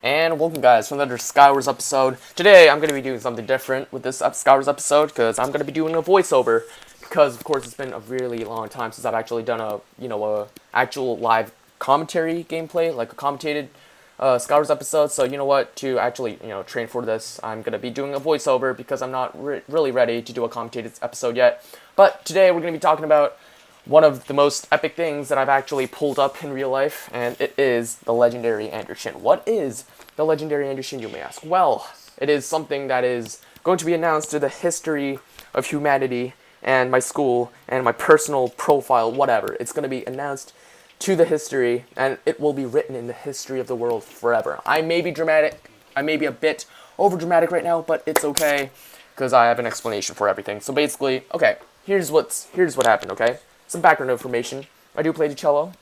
And welcome guys to another Skywars episode. Today I'm going to be doing something different with this Skywars episode because I'm going to be doing a voiceover because of course it's been a really long time since I've actually done a actual live commentary gameplay, like a commentated Skywars episode. So you know what, to actually train for this, I'm going to be doing a voiceover because I'm not really ready to do a commentated episode yet. But today we're going to be talking about one of the most epic things that I've actually pulled up in real life, and it is the legendary Anderson. What is the legendary Anderson, you may ask? Well, it is something that is going to be announced to the history of humanity and my school and my personal profile, whatever. It's going to be announced to the history, and it will be written in the history of the world forever. I may be dramatic, I may be a bit over dramatic right now, but it's okay because I have an explanation for everything. So basically, okay, here's what happened, okay? Some background information. I do play the cello.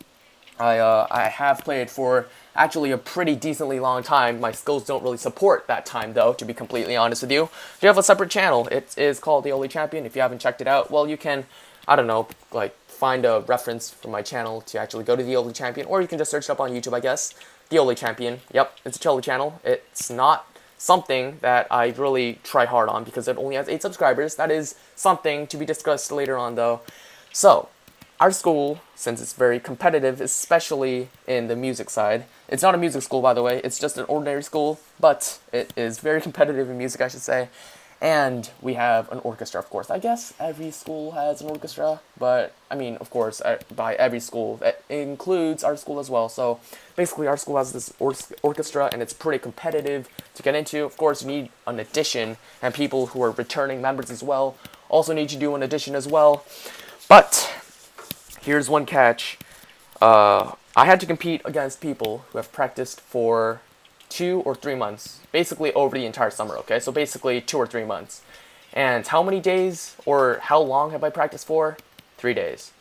I have played for actually a pretty decently long time. My skills don't really support that time though, to be completely honest with you. You have a separate channel. It is called the Olle Champion. If you haven't checked it out, well, you can, I don't know, like find a reference from my channel to actually go to the Olle Champion, or you can just search it up on YouTube, I guess. The Olle Champion. Yep, it's a cello channel. It's not something that I really try hard on because it only has 8 subscribers. That is something to be discussed later on though. So, our school, since it's very competitive, especially in the music side, it's not a music school, by the way, it's just an ordinary school, but it is very competitive in music, I should say, and we have an orchestra, of course. I guess every school has an orchestra, but, I mean, of course, by every school, that includes our school as well, so basically our school has this orchestra, and it's pretty competitive to get into. Of course, you need an audition, and people who are returning members as well also need to do an audition as well, but here's one catch. I had to compete against people who have practiced for 2 or 3 months, basically over the entire summer, okay? So basically 2 or 3 months. And how many days or how long have I practiced for? 3 days.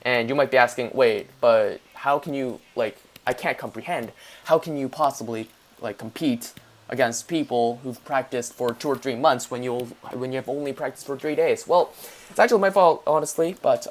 And you might be asking, wait, but how can you, like, I can't comprehend, how can you possibly, like, compete against people who've practiced for 2 or 3 months when you have only practiced for 3 days? Well, it's actually my fault, honestly, but,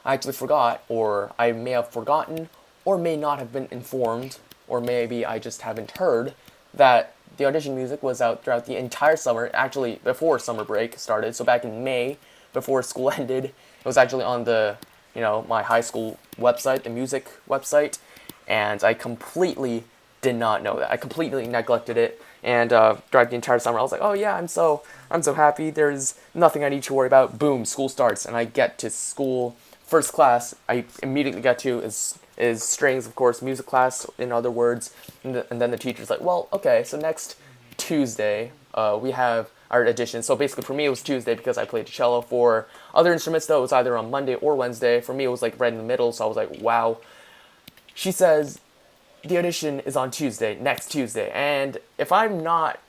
I actually forgot, or I may have forgotten, or may not have been informed, or maybe I just haven't heard that the audition music was out throughout the entire summer, actually before summer break started, so back in May, before school ended. It was actually on the, my high school website, the music website, and I completely did not know that. I completely neglected it, and throughout the entire summer, I was like, oh yeah, I'm so happy, there's nothing I need to worry about. Boom, school starts, and I get to school. First class I immediately got to is strings, of course, music class, in other words, and then the teacher's like, well, okay, so next Tuesday, we have our audition. So basically for me it was Tuesday because I played cello. For other instruments though, it was either on Monday or Wednesday. For me it was like right in the middle, so I was like, wow. She says, the audition is on Tuesday, next Tuesday, and if I'm not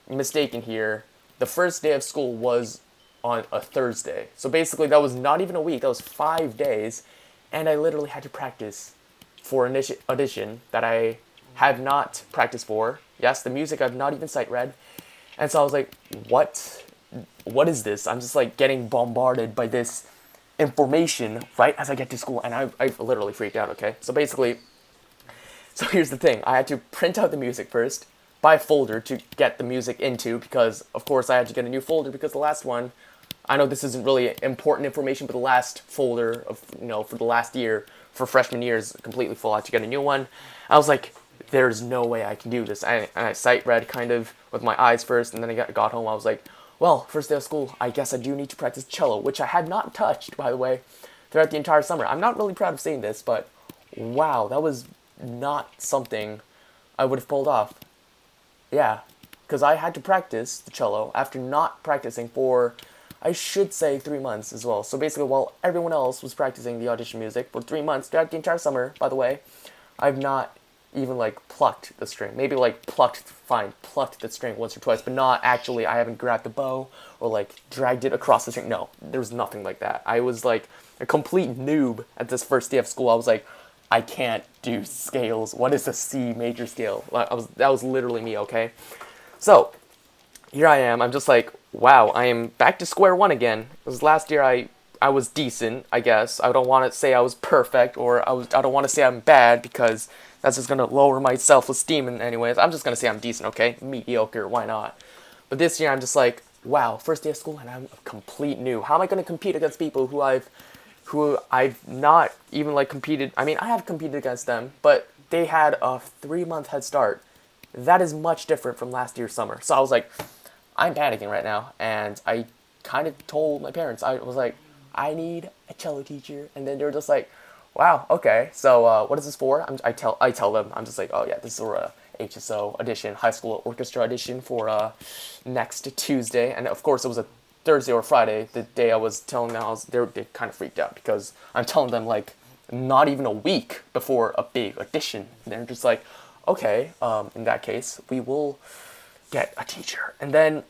mistaken here, the first day of school was on a Thursday. So basically that was not even a week, that was 5 days, and I literally had to practice for an audition that I have not practiced for. Yes, the music I've not even sight read. And so I was like, what is this? I'm just like getting bombarded by this information right as I get to school, and I literally freaked out, okay? So basically, so here's the thing, I had to print out the music first, buy a folder to get the music into, because of course I had to get a new folder because the last one, I know this isn't really important information, but the last folder of, for the last year, for freshman year, is completely full. I had to get a new one. I was like, there's no way I can do this. And I sight read kind of with my eyes first, and then I got home. I was like, well, first day of school, I guess I do need to practice cello, which I had not touched, by the way, throughout the entire summer. I'm not really proud of saying this, but wow, that was not something I would have pulled off. Yeah, because I had to practice the cello after not practicing for, I should say, 3 months as well. So basically, while everyone else was practicing the audition music for 3 months throughout the entire summer, by the way, I've not even, like, plucked the string. Maybe, like, plucked the string once or twice, but not actually, I haven't grabbed the bow or, like, dragged it across the string. No, there was nothing like that. I was, like, a complete noob at this first day of school. I was like, I can't do scales. What is a C major scale? That was literally me, okay? So, here I am. I'm just like, wow, I am back to square one again. Because last year I was decent, I guess. I don't want to say I was perfect, or I don't want to say I'm bad, because That's just gonna lower my self-esteem. And anyways, I'm just gonna say I'm decent, okay? Mediocre, why not? But this year I'm just like, wow, first day of school and I'm a complete new. How am I gonna compete against people who I've not even like competed? I mean, I have competed against them, but they had a 3 month head start. That is much different from last year's summer. So I was like, I'm panicking right now, and I kind of told my parents. I was like, I need a cello teacher, and then they were just like, wow, okay. So what is this for? I tell them. I'm just like, oh yeah, this is for a HSO audition, high school orchestra audition for next Tuesday, and of course it was a Thursday or Friday. The day I was telling them, they kind of freaked out because I'm telling them like not even a week before a big audition. And they're just like, okay, in that case, we will get a teacher. And then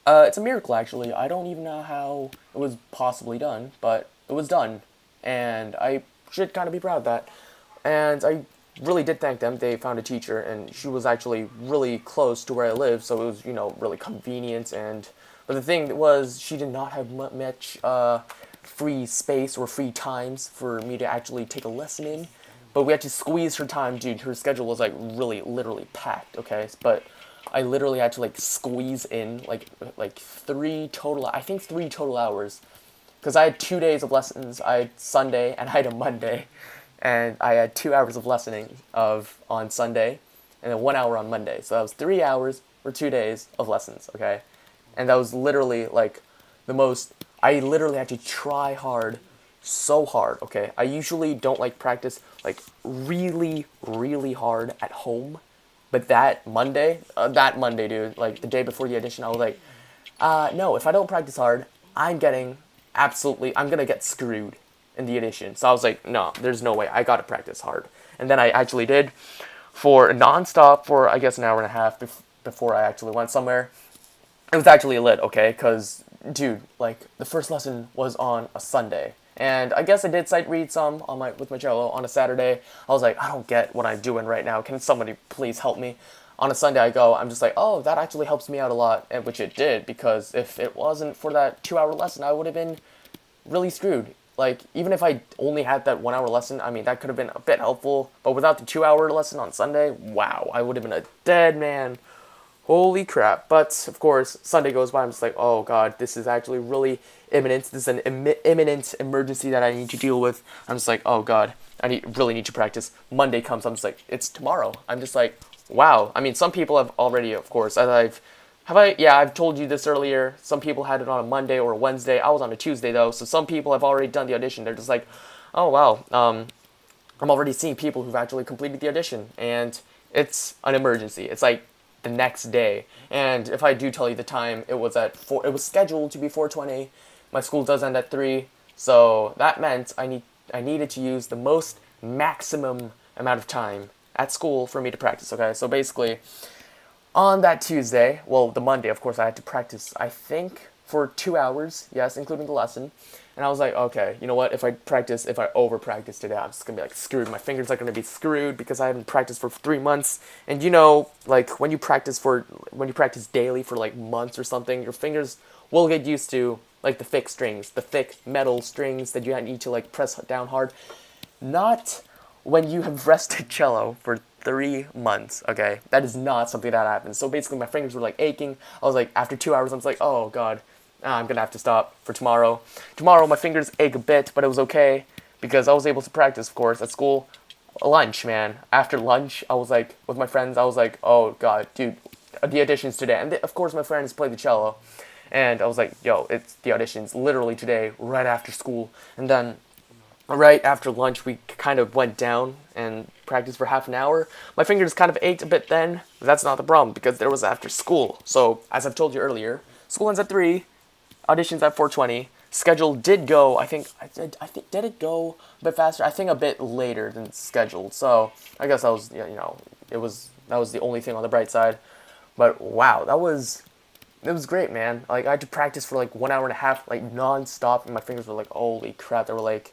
it's a miracle, actually. I don't even know how it was possibly done, but it was done. And I should kind of be proud of that. And I really did thank them. They found a teacher, and she was actually really close to where I live, so it was, really convenient. But the thing was, she did not have much free space or free times for me to actually take a lesson in. But we had to squeeze her time, dude. Her schedule was like really, literally packed. Okay, but I literally had to like squeeze in like three total hours, because I had 2 days of lessons. I had Sunday and I had a Monday, and I had 2 hours of lessoning on Sunday, and then 1 hour on Monday. So that was 3 hours for 2 days of lessons. Okay, and that was literally like the most. I literally had to try hard, so hard. Okay, I usually don't like practice like really, really hard at home. But that Monday, dude, like the day before the audition, I was like, no, if I don't practice hard, I'm gonna get screwed in the audition. So I was like, no, there's no way. I gotta practice hard. And then I actually did for nonstop for, I guess, an hour and a half before I actually went somewhere. It was actually lit, okay? Because, dude, like, the first lesson was on a Sunday. And I guess I did sight read some with my cello on a Saturday. I was like, I don't get what I'm doing right now. Can somebody please help me? On a Sunday, I'm just like, oh, that actually helps me out a lot, and which it did, because if it wasn't for that 2 hour lesson, I would have been really screwed. Like, even if I only had that 1 hour lesson, I mean, that could have been a bit helpful. But without the 2 hour lesson on Sunday, wow, I would have been a dead man. Holy crap. But, of course, Sunday goes by, I'm just like, oh god, this is actually really imminent. This is an imminent emergency that I need to deal with. I'm just like, oh god, really need to practice. Monday comes, I'm just like, it's tomorrow. I'm just like, wow. I mean, some people have already, of course, I've told you this earlier. Some people had it on a Monday or a Wednesday. I was on a Tuesday, though, so some people have already done the audition. They're just like, oh wow, I'm already seeing people who've actually completed the audition, and it's an emergency. It's like the next day. And if I do tell you the time, it was scheduled to be 4:20. My school does end at 3, so that meant I needed to use the most maximum amount of time at school for me to practice. Okay, so basically on that Tuesday, well, the Monday, of course, I had to practice, I think, for 2 hours, yes, including the lesson. And I was like, okay, you know what? If I over practice today, I'm just gonna be like screwed. My fingers are gonna be screwed because I haven't practiced for 3 months. And like when you practice daily for like months or something, your fingers will get used to like the thick metal strings that you need to like press down hard. Not when you have rested cello for 3 months, okay? That is not something that happens. So basically my fingers were like aching. I was like, after 2 hours, I was like, oh god, I'm gonna have to stop for tomorrow. Tomorrow my fingers ache a bit, but it was okay because I was able to practice, of course, at school. Lunch, man. After lunch, I was like, with my friends, I was like, oh god, dude, the audition's today. And of course my friends play the cello. And I was like, yo, it's the auditions literally today, right after school. And then right after lunch, we kind of went down and practiced for half an hour. My fingers kind of ached a bit then, but that's not the problem because there was after school. So, as I've told you earlier, school ends at 3, auditions at 4:20. Schedule did go, I think, did it go a bit faster? I think a bit later than scheduled. So, I guess that was, that was the only thing on the bright side. But wow, it was great, man. Like, I had to practice for like 1 hour and a half, like non-stop, and my fingers were like, holy crap, they were like,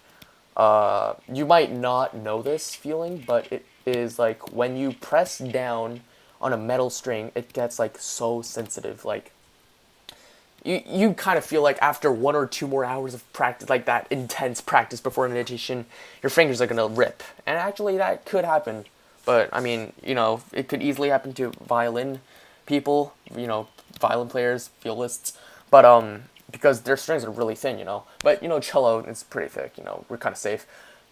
you might not know this feeling, but it is like when you press down on a metal string, it gets like so sensitive. Like you kind of feel like after 1 or 2 more hours of practice, like that intense practice before an audition, your fingers are gonna rip. And actually, that could happen. But I mean, it could easily happen to violin people, violin players, violists. But because their strings are really thin. But cello is pretty thick. We're kind of safe.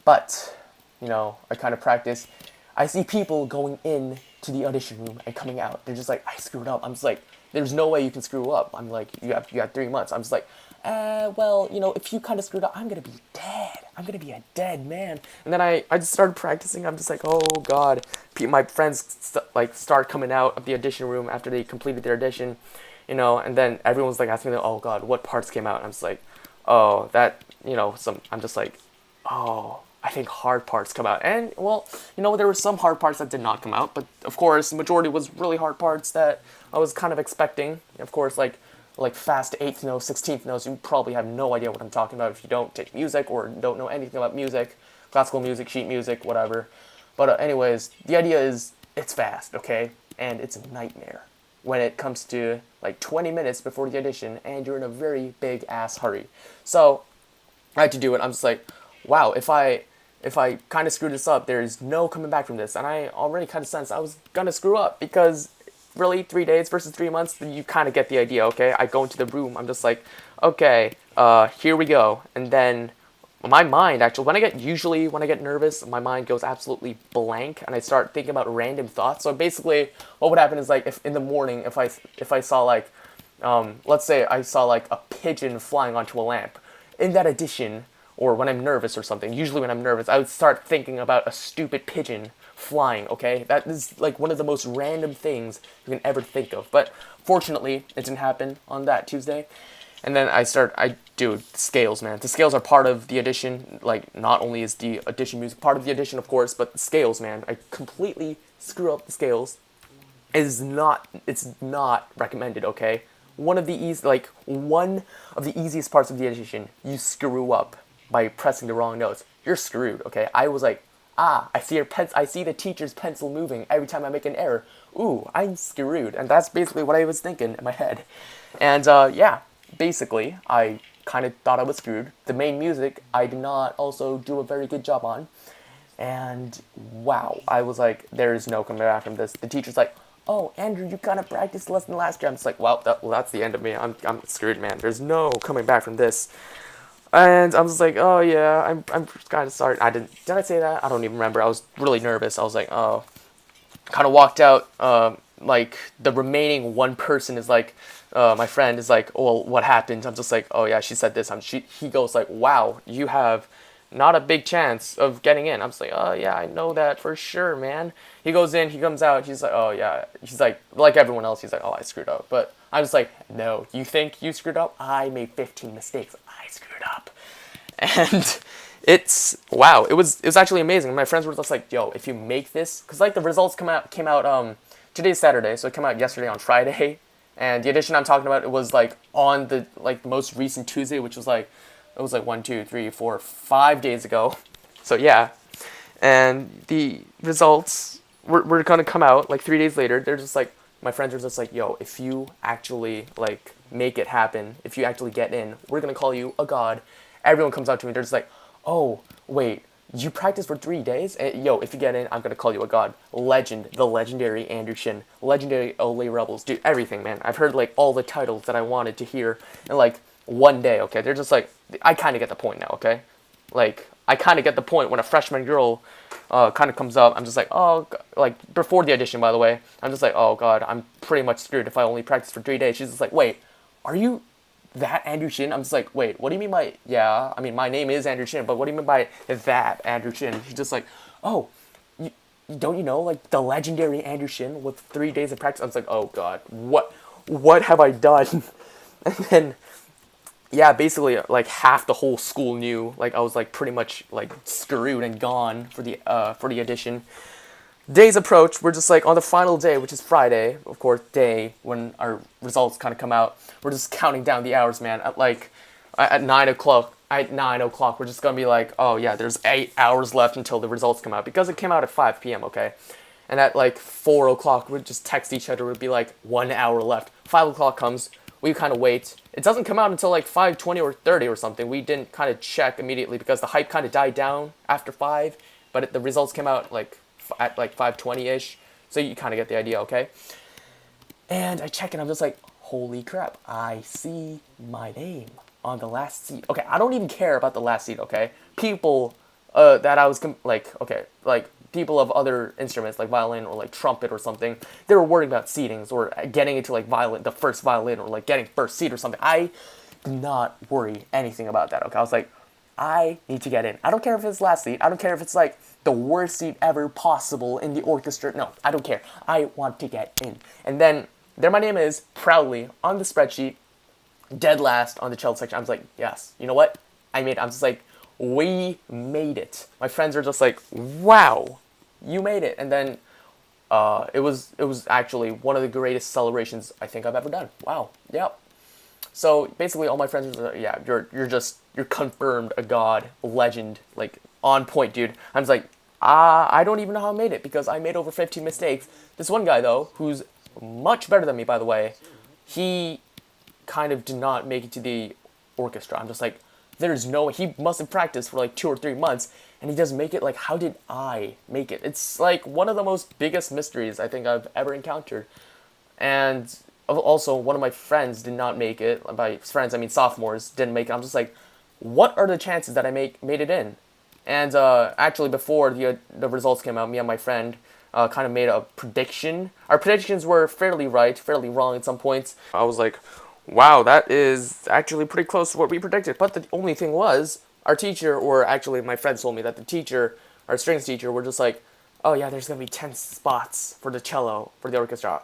But I kind of practice. I see people going in to the audition room and coming out. They're just like, I screwed up. I'm just like, there's no way you can screw up. I'm like, you have 3 months. I'm just like, well, if you kind of screwed up, I'm gonna be dead. I'm gonna be a dead man. And then I just started practicing. I'm just like, oh god. My friends start coming out of the audition room after they completed their audition, and then everyone's like asking me, oh god, what parts came out? And I'm just like, oh, that, I'm just like, oh, I think hard parts come out. And, well, there were some hard parts that did not come out, but of course, the majority was really hard parts that I was kind of expecting. Of course, like fast 8th notes, 16th notes, you probably have no idea what I'm talking about if you don't take music or don't know anything about music, classical music, sheet music, whatever. But anyways, the idea is it's fast, okay? And it's a nightmare when it comes to like 20 minutes before the audition and you're in a very big ass hurry. So I had to do it. I'm just like, wow, if I kind of screw this up, there's no coming back from this. And I already kind of sensed I was gonna screw up because really 3 days versus 3 months, you kind of get the idea, okay? I go into the room, I'm just like, okay, here we go. And then my mind, actually, when I get nervous, my mind goes absolutely blank and I start thinking about random thoughts. So basically, what would happen is like, if in the morning, if I saw like, let's say I saw like a pigeon flying onto a lamp, in that audition, or when I'm nervous or something, usually when I'm nervous, I would start thinking about a stupid pigeon flying, okay? That is like one of the most random things you can ever think of. But fortunately, it didn't happen on that Tuesday. And then dude, scales, man. The scales are part of the audition. Like, not only is the audition music part of the audition, of course, but the scales, man. I completely screw up the scales. It's not recommended, okay? One of the easiest parts of the audition, you screw up by pressing the wrong notes. You're screwed, okay? I was like, I see the teacher's pencil moving every time I make an error. Ooh, I'm screwed. And that's basically what I was thinking in my head. And yeah, basically, I kind of thought I was screwed. The main music, I did not also do a very good job on. And wow, I was like, there is no coming back from this. The teacher's like, oh, Andrew, you kind of practiced less than last year. I'm just like, well, that's the end of me. I'm screwed, man. There's no coming back from this. And I'm just like, oh yeah, I'm kind of sorry. Did I say that? I don't even remember. I was really nervous. I was like, oh. Kind of walked out. Like the remaining one person is like, my friend is like, oh, well, what happened? I'm just like, oh yeah, she said this. He goes like, wow, you have not a big chance of getting in. I'm just like, oh yeah, I know that for sure, man. He goes in, he comes out, he's like, oh yeah. He's like everyone else, he's like, oh, I screwed up. But I'm just like, no, you think you screwed up? I made 15 mistakes. I screwed up. And wow, it was actually amazing. My friends were just like, yo, if you make this, because like the results came out today's Saturday, so it came out yesterday on Friday. And the edition I'm talking about, it was like on the most recent Tuesday, which was like, it was like 1, 2, 3, 4, 5 days ago. So yeah. And the results were gonna come out like 3 days later. They're just like, my friends are just like, yo, if you actually like make it happen, if you actually get in, we're gonna call you a god. Everyone comes out to me, they're just like, oh, wait, you practiced for 3 days? Yo, if you get in, I'm gonna call you a god. Legend, the legendary Andrew Shin, legendary OllehRebelz, dude, everything, man. I've heard like all the titles that I wanted to hear in like one day, okay? They're just like, I kind of get the point now, okay? Like, I kind of get the point when a freshman girl kind of comes up. I'm just like, oh, like, before the audition, by the way, I'm just like, oh, God, I'm pretty much screwed if I only practice for 3 days. She's just like, wait, are you that Andrew Shin? I'm just like, wait, what do you mean by, yeah, I mean, my name is Andrew Shin, but what do you mean by that Andrew Shin? She's just like, oh, don't you know, like, the legendary Andrew Shin with 3 days of practice? I was like, oh, God, what have I done? And then, yeah, basically, like, half the whole school knew, like, I was, like, pretty much, like, screwed and gone for the audition. Days approach, we're just, like, on the final day, which is Friday, of course, day when our results kind of come out, we're just counting down the hours, man, at 9 o'clock, we're just gonna be like, oh, yeah, there's 8 hours left until the results come out, because it came out at 5 p.m., okay? And at, like, 4 o'clock, we'd just text each other, we'd be like, 1 hour left. 5 o'clock comes, we kind of wait. It doesn't come out until like 5:20 or 30 or something. We didn't kind of check immediately because the hype kind of died down after 5, but the results came out like at like 5:20ish. So you kind of get the idea, okay? And I check and I'm just like, holy crap, I see my name on the last seat. Okay, I don't even care about the last seat, okay? People that I was, like people of other instruments like violin or like trumpet or something, they were worried about seatings or getting into like the first violin or like getting first seat or something. I did not worry anything about that, okay? I was like, I need to get in. I don't care if it's last seat. I don't care if it's like the worst seat ever possible in the orchestra. No, I don't care. I want to get in. And then there my name is, proudly, on the spreadsheet, dead last on the cello section. I was like, yes, you know what? I made it. I'm just like, we made it. My friends are just like, wow, you made it. And then it was actually one of the greatest celebrations I think I've ever done. Wow, yep. So basically, all my friends were like, yeah, you're confirmed a god, a legend, like on point, dude. I'm just like, I don't even know how I made it because I made over 15 mistakes. This one guy though, who's much better than me, by the way, he kind of did not make it to the orchestra. I'm just like, there's no way. He must have practiced for like 2 or 3 months, and he doesn't make it. Like, how did I make it? It's like one of the most biggest mysteries I think I've ever encountered. And also, one of my friends did not make it. By friends, I mean sophomores didn't make it. I'm just like, what are the chances that I made it in? And actually, before the results came out, me and my friend kind of made a prediction. Our predictions were fairly right, fairly wrong at some points. I was like, wow, that is actually pretty close to what we predicted. But the only thing was, our teacher, or actually my friends told me that the teacher, our strings teacher, were just like, oh yeah, there's going to be 10 spots for the cello, for the orchestra.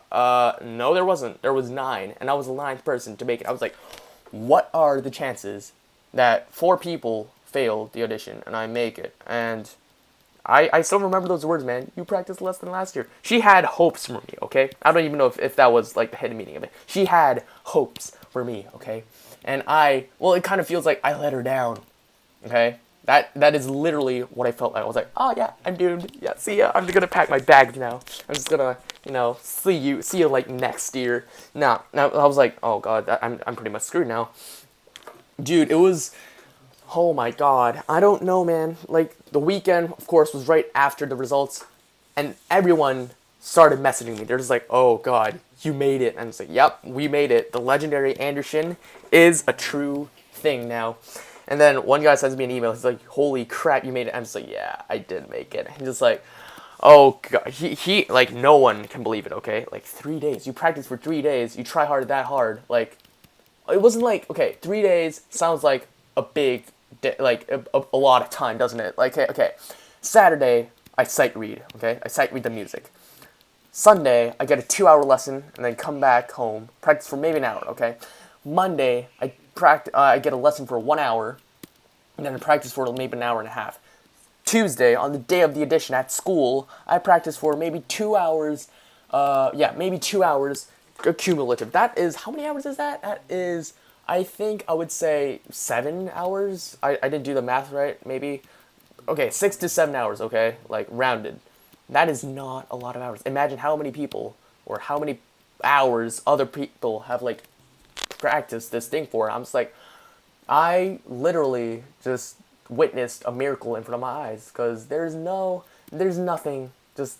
No, there wasn't. There was 9, and I was the 9th person to make it. I was like, what are the chances that 4 people failed the audition and I make it? And I still remember those words, man. You practiced less than last year. She had hopes for me, okay? I don't even know if that was like the hidden meaning of it. She had hopes for me, okay? And it kind of feels like I let her down, okay? That is literally what I felt like. I was like, oh yeah, I'm doomed. Yeah, see ya. I'm gonna pack my bags now. I'm just gonna, see you like next year. Now I was like, oh god, I'm pretty much screwed now. Dude, it was, oh my god, I don't know, man. Like, the weekend, of course, was right after the results, and everyone started messaging me. They're just like, oh god, you made it. And it's like, yep, we made it. The legendary Anderson is a true thing now. And then one guy sends me an email. He's like, holy crap, you made it. I'm just like, yeah, I did make it. He's just like, oh god, he like, no one can believe it, okay? Like, 3 days. You practice for 3 days. You try hard that hard. Like, it wasn't like, okay, 3 days sounds like a big, like, a lot of time, doesn't it? Like, okay, Saturday, I sight read, okay? I sight read the music. Sunday, I get a 2-hour lesson, and then come back home, practice for maybe an hour, okay? Monday, I get a lesson for 1 hour, and then I practice for maybe an hour and a half. Tuesday, on the day of the audition at school, I practice for maybe 2 hours, maybe 2 hours cumulative. That is, how many hours is that? That is, I think I would say 7 hours. I didn't do the math right, maybe. Okay, 6 to 7 hours, okay? Like, rounded. That is not a lot of hours. Imagine how many people, or how many hours other people have, like, practiced this thing for. I'm just like, I literally just witnessed a miracle in front of my eyes, because there's nothing, there's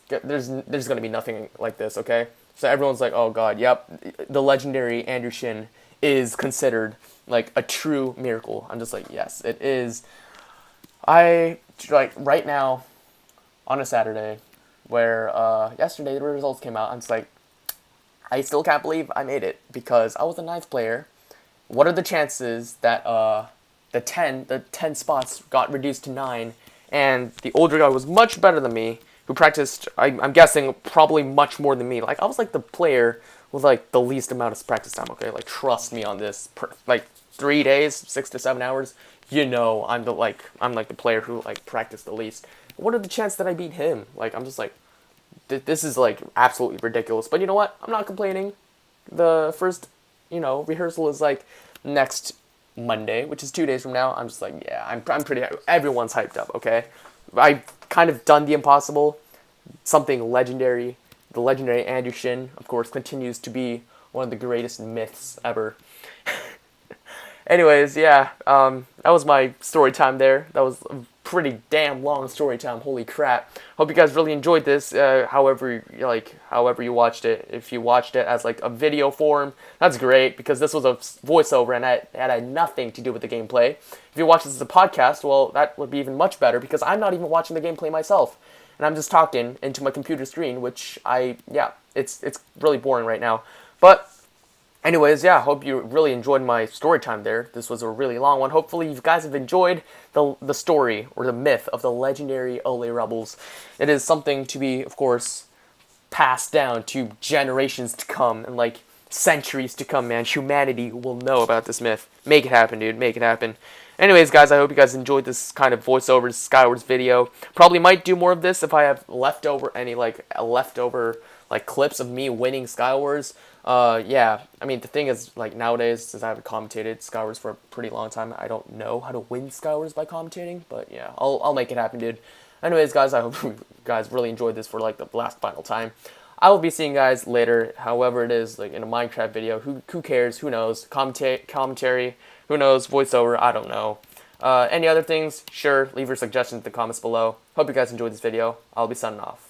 gonna be nothing like this, okay? So everyone's like, oh god, yep, the legendary Anderson is considered like a true miracle. I'm just like, yes, it is. I, like, right now, on a Saturday, where yesterday the results came out, I'm just like, I still can't believe I made it, because I was the 9th player. What are the chances that the 10 spots got reduced to 9, and the older guy was much better than me, who practiced, I'm guessing, probably much more than me. Like, I was like the player with like the least amount of practice time, okay? Like, trust me on this. Like, 3 days, 6 to 7 hours, I'm the player who like practiced the least. What are the chances that I beat him? Like, I'm just like, this is like absolutely ridiculous. But you know what? I'm not complaining. The first, rehearsal is like next Monday, which is 2 days from now. I'm just like, yeah, I'm pretty, everyone's hyped up, okay? I've kind of done the impossible. Something legendary. The legendary Anderson, of course, continues to be one of the greatest myths ever. Anyways, yeah, that was my story time there. That was a pretty damn long story time. Holy crap! Hope you guys really enjoyed this. However you watched it. If you watched it as like a video form, that's great because this was a voiceover and it had nothing to do with the gameplay. If you watch this as a podcast, well, that would be even much better because I'm not even watching the gameplay myself, and I'm just talking into my computer screen, which it's really boring right now, but. Anyways, yeah, hope you really enjoyed my story time there. This was a really long one. Hopefully you guys have enjoyed the story or the myth of the legendary OllehRebelz. It is something to be, of course, passed down to generations to come and like centuries to come, man. Humanity will know about this myth. Make it happen, dude. Make it happen. Anyways, guys, I hope you guys enjoyed this kind of voiceover Skywars video. Probably might do more of this if I have leftover clips of me winning Skywars. Yeah, I mean, the thing is, like, nowadays, since I haven't commentated Skywars for a pretty long time, I don't know how to win Skywars by commentating, but yeah, I'll make it happen, dude. Anyways, guys, I hope you guys really enjoyed this for, like, the last final time. I will be seeing you guys later, however it is, like, in a Minecraft video. Who cares? Who knows? Commentary, who knows? Voiceover, I don't know. Any other things? Sure, leave your suggestions in the comments below. Hope you guys enjoyed this video. I'll be signing off.